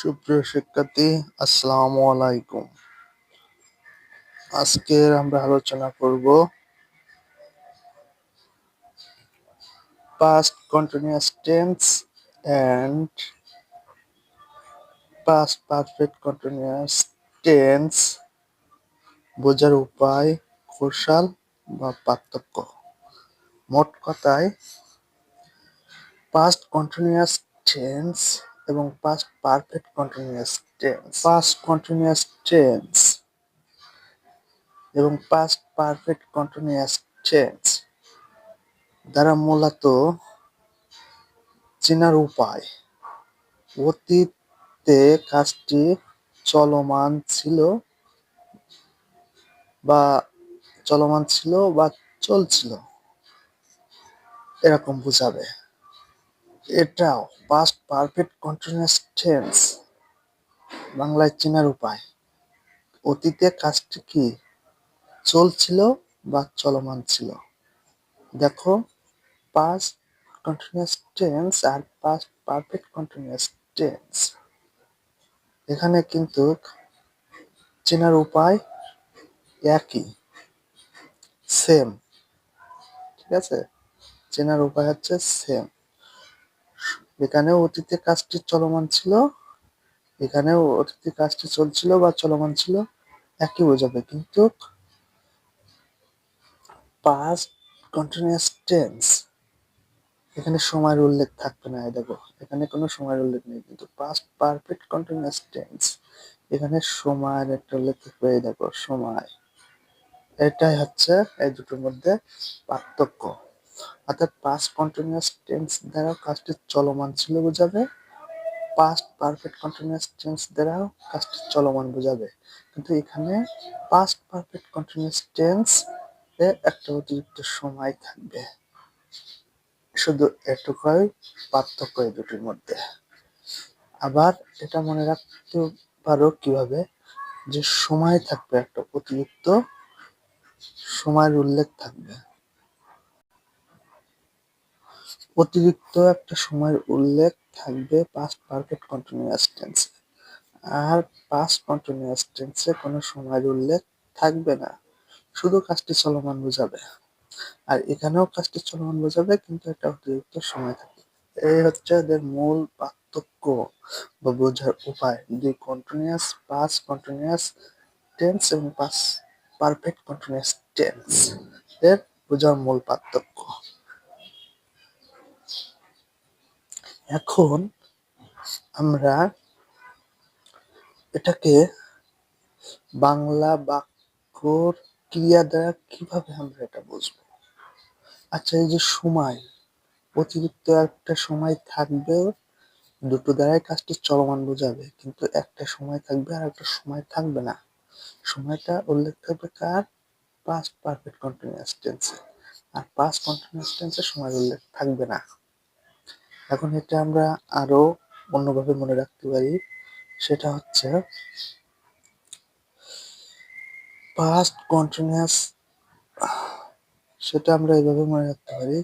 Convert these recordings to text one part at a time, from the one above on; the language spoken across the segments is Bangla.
সুপ্রিয় শিক্ষার্থী, আসসালামু আলাইকুম। আজকের আমরা আলোচনা করব past continuous tense and past perfect continuous tense বোঝার উপায়, কৌশল বা পার্থক্য। মোট কথায় past continuous tense এবং past perfect continuous tense, past continuous tense এবং past perfect continuous tense দ্বারা মূলত চেনার উপায় অতীতে কাজটি চলমান ছিল বা চলছিল এরকম বোঝাবে। এটাও পাস্ট পারফেক্ট কন্টিনিউয়াস টেন্স বাংলায় চেনার উপায় অতীতে কাজটি কি চলছিল বা চলমান ছিল। দেখো, পাস্ট কন্টিনিউয়াস টেন্স আর পাস্ট পারফেক্ট কন্টিনিউয়াস টেন্স এখানে কিন্তু চেনার উপায় একই, সেম। ঠিক আছে, চেনার উপায় হচ্ছে সেম। এখানেও অতীতে কাজটি চলমান ছিল, এখানেও অতীতে কাজটি চলছিল বা চলমান ছিল, একই বোঝাবে। কিন্তু পাস্ট কন্টিনিউয়াস টেন্স এখানে সময়ের উল্লেখ থাকবে না। দেখো, এখানে কোনো সময়ের উল্লেখ নেই। কিন্তু পাস্ট পারফেক্ট কন্টিনিউয়াস টেন্স এখানে সময়ের একটা উল্লেখ থাকবে। দেখো, সময়। এটাই হচ্ছে এই দুটোর মধ্যে পার্থক্য। অর্থাৎ পাস্ট কন্টিনিউয়াস টেন্স দ্বারা কাজটি চলমান ছিল বোঝাবে, পাস্ট পারফেক্ট কন্টিনিউয়াস টেন্স দ্বারাও কাজটি চলমান বোঝাবে। কিন্তু এখানে পাস্ট পারফেক্ট কন্টিনিউয়াস টেন্স এ একটা অতিরিক্ত সময় থাকবে। শুধু এটুকুই পার্থক্য এই দুটির মধ্যে। আবার এটা মনে রাখতে পারো কিভাবে, যে সময় থাকবে, একটা অতিরিক্ত সময়ের উল্লেখ থাকবে। অতিরিক্ত একটা সময়ের উল্লেখ থাকবে পাস্ট পারফেক্ট কন্টিনিউয়াস টেন্সে। আর পাস্ট কন্টিনিউয়াস টেন্সে কোনো সময়ের উল্লেখ থাকবে না, শুধু কাজটি চলমান বোঝাবে। আর এখানেও কাজটি চলমান বোঝাবে, কিন্তু একটা অতিরিক্ত সময় থাকবে। এই হচ্ছে এদের মূল পার্থক্য বা বোঝার উপায়। দুই কন্টিনিউয়াস পাস্ট কন্টিনিউয়াস টেন্স এবং পাস্ট পারফেক্ট কন্টিনিউয়াস টেন্স এর বোঝার মূল পার্থক্য। এখন আমরা এটাকে বাংলা বাক্যর ক্রিয়া দ্বারা কিভাবে আমরা এটা বুঝবো। আচ্ছা, এই যে সময়, অতিরিক্ত একটা সময় থাকবে, দুটো দ্বারাই কাজটি চলমান বোঝাবে। কিন্তু একটা সময় থাকবে আর একটা সময় থাকবে না। সময়টা উল্লেখ থাকবে কার? পাস্ট পারফেক্ট কন্টিনিউয়াস টেন্সে। আর পাস্ট কন্টিনিউয়াস টেন্সে সময়ের উল্লেখ থাকবে না। এখন এটা আমরা আরো অন্যভাবে মনে রাখতে পারি। সেটা হচ্ছে পাস্ট কন্টিনিউয়াস, সেটা আমরা এইভাবে মনে রাখতে পারি।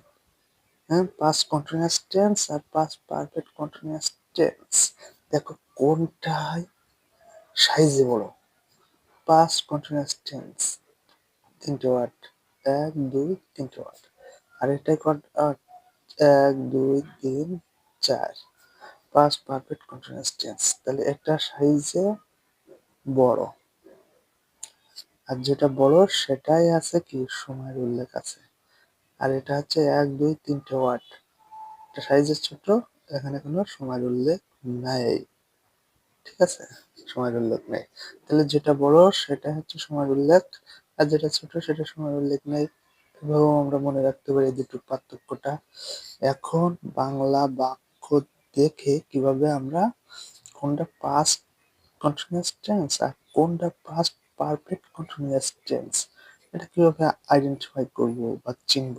হ্যাঁ, পাস্ট কন্টিনিউয়াস টেন্স আর পাস্ট পারফেক্ট কন্টিনিউয়াস টেন্স। দেখো কোনটাই সাইজে বড়। পাস্ট কন্টিনিউয়াস টেন্স তিনটে ওয়ার্ড, এক দুই তিনটে ওয়ার্ড। আর এটাই এক দুই তিন চার, পাস্ট পারফেক্ট কন্টিনিউয়াস টেন্স। তাহলে এটা সাইজে বড়, আর যেটা বড় সেটাই আছে কি সময়ের উল্লেখ আছে। আর এটা হচ্ছে এক দুই তিনটে ওয়ার্ড, এটা সাইজে ছোট, এখানে কোনো সময়ের উল্লেখ নাই। ঠিক আছে, সময়ের উল্লেখ নেই। তাহলে যেটা বড় সেটা হচ্ছে সময়ের উল্লেখ, আর যেটা ছোট সেটা সময়ের উল্লেখ নেই। এভাবেও আমরা মনে রাখতে পারি দুটোর পার্থক্যটা। এখন বাংলা বাক্য দেখে কিভাবে আমরা কোনটা পাস্ট কন্টিনিউয়াস টেন্স আর কোনটা পাস্ট পারফেক্ট কন্টিনিউয়াস টেন্স, এটা কিভাবে আইডেন্টিফাই করব বা চিনব,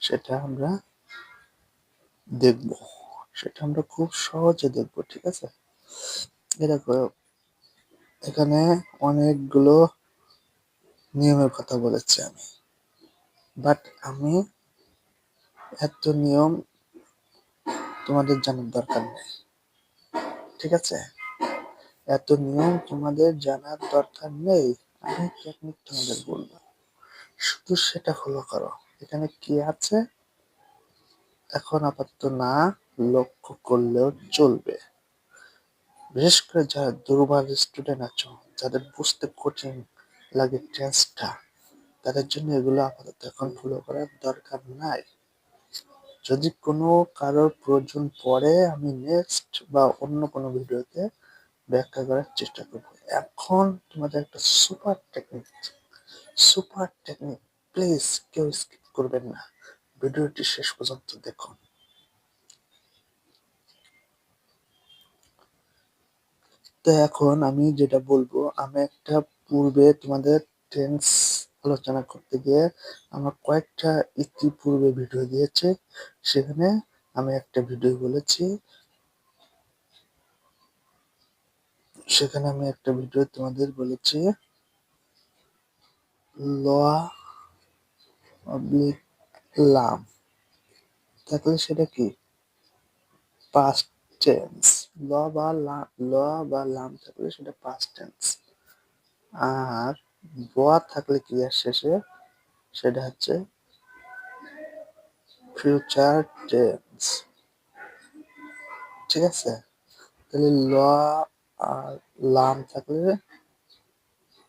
সেটা আমরা দেখব। সেটা আমরা খুব সহজে দেখব। ঠিক আছে, দেখো, এখানে অনেকগুলো নিয়মের কথা বলেছি আমি, বাট আমি এত নিয়ম তোমাদের জানার দরকার নেই। ঠিক আছে? এত নিয়ম তোমাদের জানার দরকার নেই, আমি টেকনিক তোমাদের বলবো, শুধু সেটা ফলো করো। এখানে কি আছে এখন আপাতত না লক্ষ্য করলেও চলবে। বিশেষ করে যারা দুর্বল স্টুডেন্ট আছো, যাদের বুঝতে কঠিন লাগে টেন্সটা, তাদের জন্য এগুলো আপাতত এখন ফলো করার দরকার নাই। যদি কোনো কারোর প্রয়োজন পড়ে আমি নেক্সট বা অন্য কোনো ভিডিওতে ব্যাখ্যা করার চেষ্টা করব। এখন তোমাদের একটা সুপার টেকনিক প্লিজ কেউ স্কিপ করবেন না, ভিডিওটি শেষ পর্যন্ত দেখুন। তো এখন আমি যেটা বলবো, আমি একটা পূর্বে তোমাদের টেন্স আলোচনা করতে গিয়ে আমার কয়েকটা ইতিপূর্বে ভিডিও দিয়েছে, সেখানে আমি একটা ভিডিও বলেছি, তোমাদের বলেছি ল অবলিক লাম, তাহলে সেটা কি পাস্ট টেন্স। ল বা লাম থাকলে সেটা পাস্ট টেন্স, আর বোয়া থাকলে ক্রিয়ার শেষে সেটা হচ্ছে ফিউচার টেন্স। ঠিক আছে? তাহলে ল আর লাম থাকলে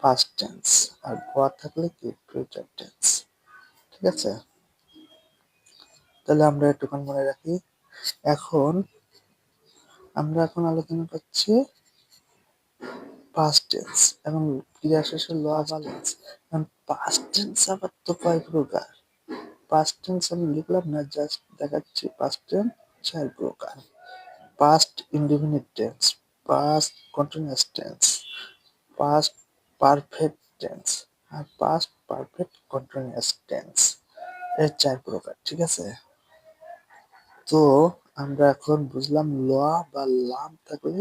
পাস্ট টেন্স, আর বোয়া থাকলে কি ফিউচার টেন্স। ঠিক আছে? তাহলে আমরা একটুখানি মনে রাখি। এখন আমরা আলোচনা করছি পাস্ট টেন্স এবং ক্রিয়া শেষে ল বা লেন্স। এখন পাস্ট টেন্স আবার তো কয় প্রকার? পাস্ট টেন্স আমি লিখলাম না, জাস্ট দেখাচ্ছি। পাস্ট টেন্স 4 প্রকার: past indefinite tense, past continuous tense, past perfect tense আর পাস্ট পারফেক্ট কন্টিনিউয়াস টেন্স। এই 4 প্রকার। ঠিক আছে? তো আমরা এখন বুঝলাম ল বা লাম থাকলে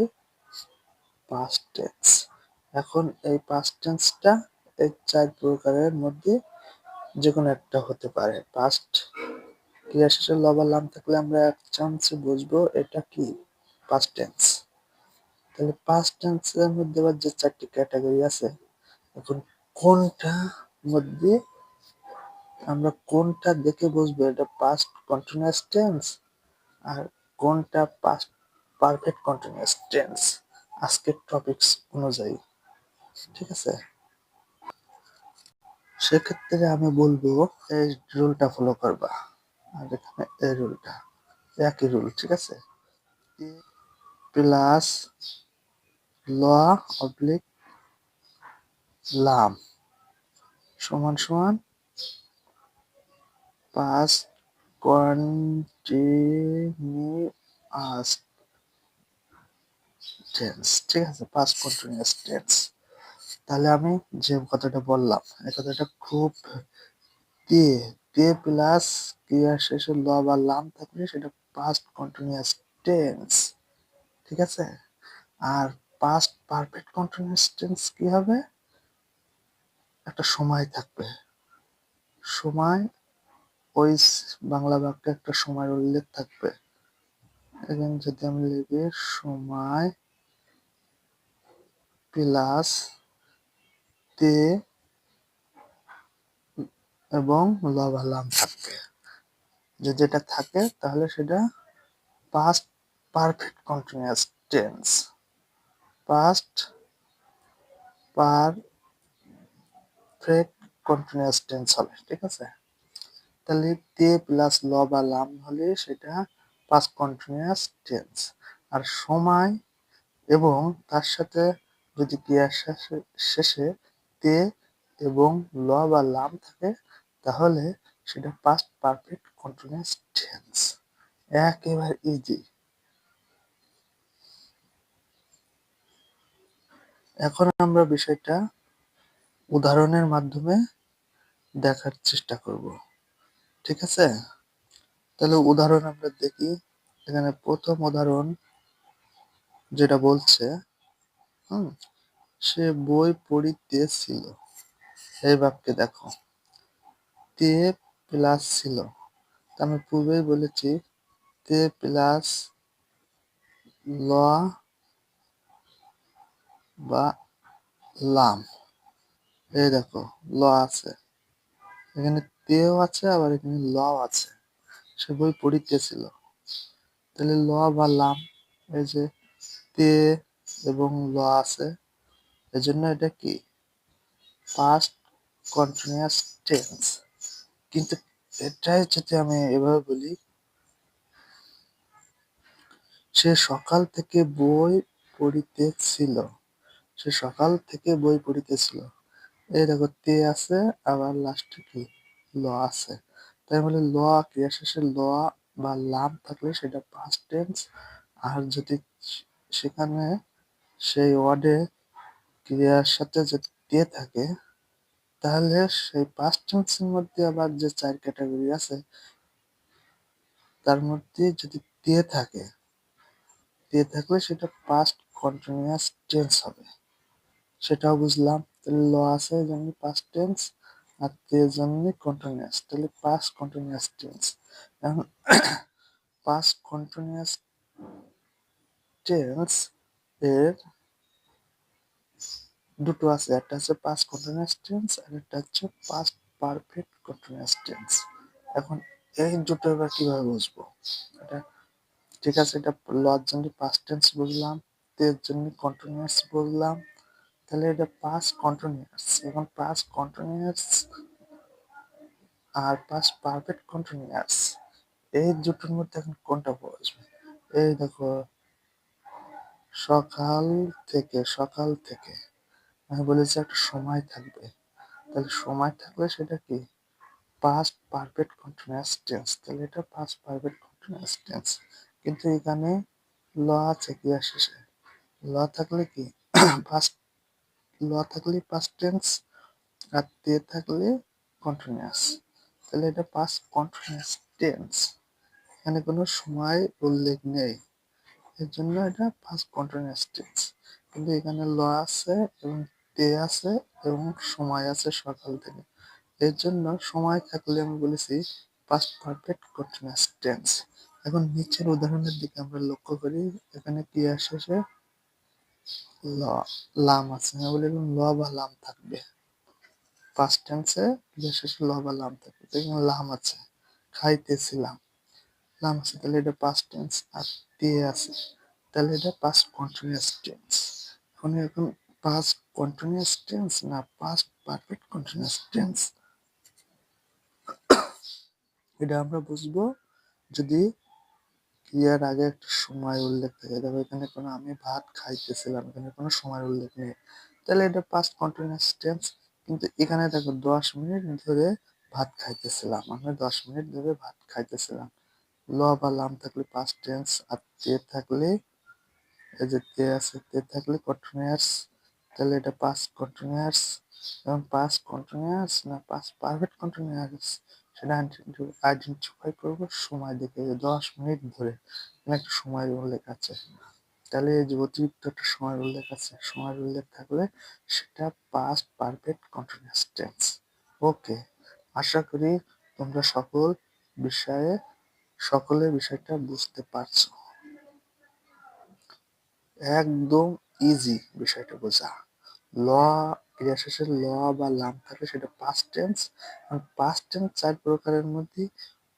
পাস্ট টেন্স। এখন এই পাস্ট টেন্সটা এই 4 প্রকারের মধ্যে যে কোনো একটা হতে পারে। পাস্ট ক্রিয়া শেষে ল বা লাম থাকলে আমরা এক চান্সে বুঝবো এটা কি পাস্ট টেন্স। তাহলে পাস্ট টেন্সের মধ্যে আবার যে 4টি ক্যাটাগরি আছে, এখন কোনটা দেখে বুঝবো এটা পাস্ট কন্টিনিউয়াস টেন্স আর কোনটা পাস্ট পারফেক্ট কন্টিনিউয়াস টেন্স, আজকের টপিকস অনুযায়ী। ঠিক আছে? সেক্ষেত্রে আমি বলবো এই রুলটা ফলো করবা, আর এখানে এই রুলটা একই রুল। ঠিক আছে? প্লাস ল অবলিক লাম সমান সমান পাস্ট কন্টিনিউয়াস টেন্স। ঠিক আছে? Past continuous tense. তাহলে আমি যে কথাটা বললাম, এই কথাটা খুব তে প্লাস ক্রিয়া শেষে ল বা লাম থাকলে সেটা পাস্ট কন্টিনিউয়াস টেন্স। ঠিক আছে? আর পাস্ট পারফেক্ট কন্টিনিউয়াস টেন্স কি হবে? একটা সময় থাকবে, সময়, ওই বাংলা বাক্যে একটা সময়ের উল্লেখ থাকবে। এখানে যদি আমি লিখি সময় প্লাস তে এবং ল বা লাম থাকবে। যদি এটা থাকে তাহলে সেটা past perfect continuous tense, past perfect continuous tense হবে। ঠিক আছে? তাহলে তে প্লাস ল বা লাম হলে সেটা পাস্ট কন্টিনিউয়াস টেন্স। আর সময় এবং তার সাথে যদি ক্রিয়ার শেষে তে এবং ল বা লাম থাকে তাহলে সেটা পাস্ট পারফেক্ট কন্টিনিউয়াস টেন্স। একেবারে ইজি। এখন আমরা বিষয়টা উদাহরণের মাধ্যমে দেখার চেষ্টা করব। ঠিক আছে? তাহলে উদাহরণ আমরা দেখি। এখানে প্রথম উদাহরণ যেটা বলছে, সে বই পড়িতেছিল। এই বাক্যে দেখো তে প্লাস ছিল, আমি পূর্বেই বলেছি তে প্লাস ল বা লাম। এই দেখো ল আছে, এখানে তেও আছে, আবার এখানে ল আছে। সে বই পড়িতেছিল, তাহলে ল বা লাম, এই যে তে এবং ল আছে, এজন্য এটা কি পাস্ট কন্টিনিউয়াস টেন্স। কিন্তু এটাই যদি আমি এভাবে বলি, সে সকাল থেকে বই পড়িতেছিল, সে সকাল থেকে বই পড়িতেছিল। এই দেখো তে আছে, আবার লাস্টে কি ল আছে। তাই বলে ল ক্রিয়া শেষে ল বা লাম থাকলে সেটা পাস্ট টেন্স। আর যদি সেখানে সেই ওয়ার্ডে ক্রিয়ার সাথে যদি তে থাকে, তাহলে সেই পাস্ট টেন্সের মধ্যে আবার যে 4 ক্যাটাগরি আছে তার মধ্যে যদি তে থাকে, তে থাকলে সেটা পাস্ট কন্টিনিউয়াস টেন্স হবে। সেটাও বুঝলাম। তাহলে ল আছে এই জন্য পাস্ট টেন্স, আর তে জন্য কন্টিনিউয়াস, তাহলে পাস্ট কন্টিনিউয়াস টেন্স। এখন পাস্ট কন্টিনিউয়াস টেন্স এর দুটো আছে, একটা হচ্ছে পাস্ট কন্টিনিউয়াস টেন্স আর একটা হচ্ছে পাস্ট পারফেক্ট কন্টিনিউয়াস টেন্স। এখন এই দুটো এবার কিভাবে বুঝবো? এটা ঠিক আছে, এটা লর জন্য পাস্ট টেন্স বুঝলাম, তের জন্য কন্টিনিউয়াস বুঝলাম, তাহলে এটা পাস্ট কন্টিনিউয়াস। এখন পাস্ট কন্টিনিউয়াস আর পাস্ট পারফেক্ট কন্টিনিউয়াস, এই দুটোর মধ্যে এখন কোনটা বসবে? এই দেখো সকাল থেকে, সকাল থেকে আমি বলেছি একটা সময় থাকবে, তাহলে সময় থাকলে সেটা কি পাস্ট পারফেক্ট কন্টিনিউয়াস টেন্স, তাহলে এটা পাস্ট পারফেক্ট কন্টিনিউয়াস টেন্স। কিন্তু এখানে ল আছে ক্রিয়া শেষে, ল থাকলে কি পাস্ট, ল থাকলে পাস্ট টেন্স, আর তে থাকলে কন্টিনিউয়াস, তাহলে এটা পাস্ট কন্টিনিউয়াস টেন্স। এখানে কোনো সময় উল্লেখ নেই, এর জন্য এটা পাস্ট কন্টিনিউয়াস টেন্স। কিন্তু এখানে ল আছে এবং তে আছে এবং সময় আছে সকাল থেকে, এর জন্য সময় থাকলে আমি বলেছি পাস্ট পারফেক্ট কন্টিনিউয়াস টেন্স। এখন নিচের উদাহরণের দিকে আমরা লক্ষ্য করি, এখানে ক্রিয়া শেষে ল লাম আছে, আমি বলি ল বা লাম থাকবে, পাস্ট টেন্সে ক্রিয়া শেষে ল বা লাম থাকবে। তো এখানে লাম আছে, খাইতেছিলাম, লাম আছে, তাহলে এটা পাস্ট টেন্স। আর তে আছে, তাহলে এটা পাস্ট কন্টিনিউয়াস টেন্স। এখন পাস্ট কন্টিনিউয়াস টেন্স না পাস্ট পারফেক্ট কন্টিনিউয়াস টেন্স, এটা আমরা বুঝবো যদি ক্রিয়ার আগে একটা সময় উল্লেখ থাকে। দেখো এখানে কোনো আমি ভাত খাইতেছিলাম, এখানে কোনো সময় উল্লেখ নেই, তাহলে এটা পাস্ট কন্টিনিউয়াস টেন্স। কিন্তু এখানে দেখো 10 মিনিট ধরে ভাত খাইতেছিলাম, আমি 10 মিনিট ধরে ভাত খাইতেছিলাম। ল বা লাম থাকলে পাস্ট টেন্স, আর তে থাকলে এই যে তে আছে, তে থাকলে কন্টিনিউয়াস, তাহলে এটা পাস্ট কন্টিনিউয়াস। এবং পাস্ট কন্টিনিউয়াস না পাস্ট পারফেক্ট কন্টিনিউয়াস, সেটা আইডেন্টিফাই করবো সময় দেখে, যে 10 মিনিট ধরে একটা সময়ের উল্লেখ আছে, তাহলে এই যে অতিরিক্ত একটা সময়ের উল্লেখ আছে, সময়ের উল্লেখ থাকলে সেটা পাস্ট পারফেক্ট কন্টিনিউয়াস টেন্স। ওকে, আশা করি তোমরা সকলের বিষয়টা বুঝতে পারছো। একদম ইজি বিষয়টা বোঝা। ল ক্রিয়া শেষে ল বা লাম থাকলে সেটা পাস্ট টেন্স। আর পাস্ট টেন্স 4 প্রকারের মধ্যে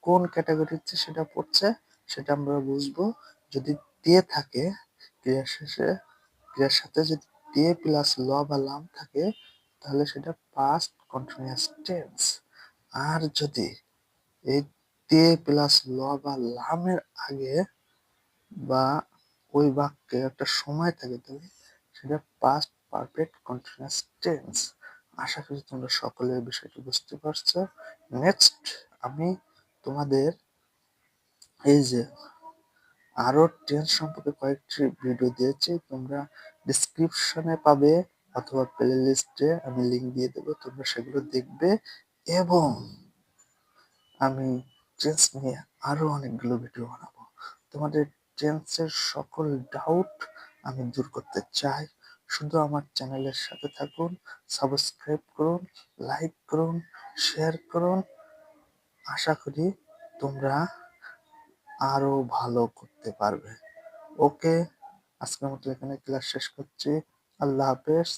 কোন ক্যাটাগরিতে সেটা পড়ছে সেটা আমরা বুঝবো যদি তে থাকে ক্রিয়া শেষে, ক্রিয়ার সাথে যদি তে প্লাস ল বা লাম থাকে তাহলে সেটা পাস্ট কন্টিনিউয়াস টেন্স। আর যদি এই তে প্লাস ল বা লামের আগে বা ওই বাক্যে একটা সময় থাকে, তাহলে সেটা পাস্ট পারফেক্ট কন্টিনিউয়াস টেন্স। আশা করি তোমরা সকলে এই বিষয়টি বুঝতে পারছো। নেক্সট আমি তোমাদের এই যে আরো টেন্স সম্পর্কে কয়েকটি ভিডিও দিয়েছি, তোমরা ডিসক্রিপশনে পাবে অথবা প্লে লিস্টে আমি লিঙ্ক দিয়ে দেবো, তোমরা সেগুলো দেখবে। এবং আমি টেন্স নিয়ে আরো অনেকগুলো ভিডিও বানাবো, তোমাদের টেন্সের সকল ডাউট আমি দূর করতে চাই। শুধু আমার চ্যানেলের সাথে থাকুন, সাবস্ক্রাইব করুন, লাইক করুন, শেয়ার করুন। আশা করি তোমরা আরো ভালো করতে পারবে। ওকে, আজকের মতো এখানে ক্লাস শেষ করছি। আল্লাহ হাফেজ।